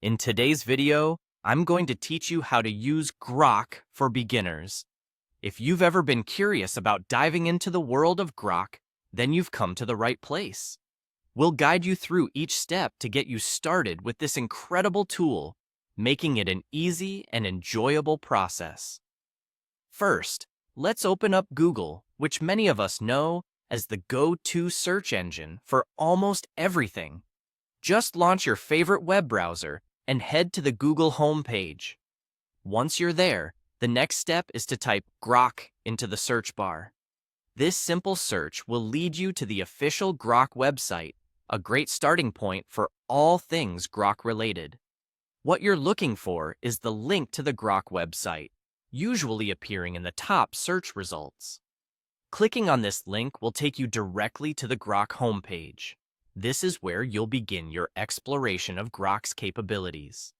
In today's video, I'm going to teach you how to use Grok for beginners. If you've ever been curious about diving into the world of Grok, then you've come to the right place. We'll guide you through each step to get you started with this incredible tool, making it an easy and enjoyable process. First, let's open up Google, which many of us know as the go-to search engine for almost everything. Just launch your favorite web browser and head to the Google homepage. Once you're there, the next step is to type Grok into the search bar. This simple search will lead you to the official Grok website, a great starting point for all things Grok related. What you're looking for is the link to the Grok website, usually appearing in the top search results. Clicking on this link will take you directly to the Grok homepage. This is where you'll begin your exploration of Grok's capabilities.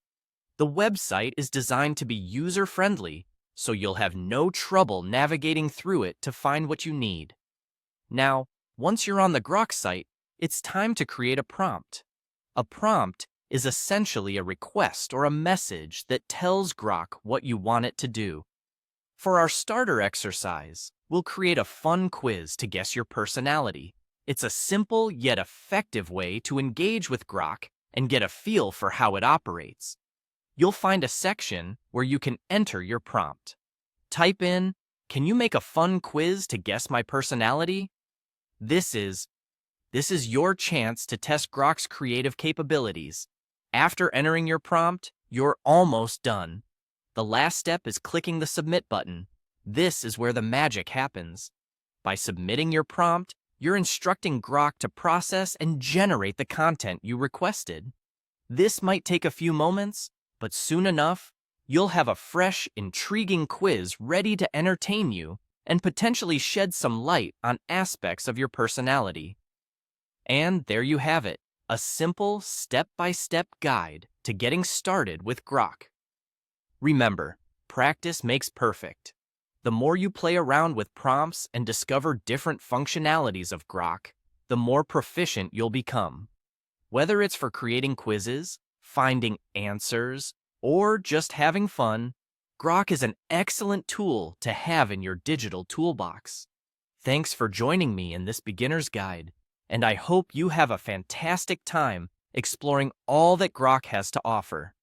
The website is designed to be user-friendly, so you'll have no trouble navigating through it to find what you need. Now, once you're on the Grok site, it's time to create a prompt. A prompt is essentially a request or a message that tells Grok what you want it to do. For our starter exercise, we'll create a fun quiz to guess your personality. It's a simple yet effective way to engage with Grok and get a feel for how it operates. You'll find a section where you can enter your prompt. Type in, "Can you make a fun quiz to guess my personality?" This is your chance to test Grok's creative capabilities. After entering your prompt, you're almost done. The last step is clicking the Submit button. This is where the magic happens. By submitting your prompt, you're instructing Grok to process and generate the content you requested. This might take a few moments, but soon enough, you'll have a fresh, intriguing quiz ready to entertain you and potentially shed some light on aspects of your personality. And there you have it, a simple, step-by-step guide to getting started with Grok. Remember, practice makes perfect. The more you play around with prompts and discover different functionalities of Grok, the more proficient you'll become. Whether it's for creating quizzes, finding answers, or just having fun, Grok is an excellent tool to have in your digital toolbox. Thanks for joining me in this beginner's guide, and I hope you have a fantastic time exploring all that Grok has to offer.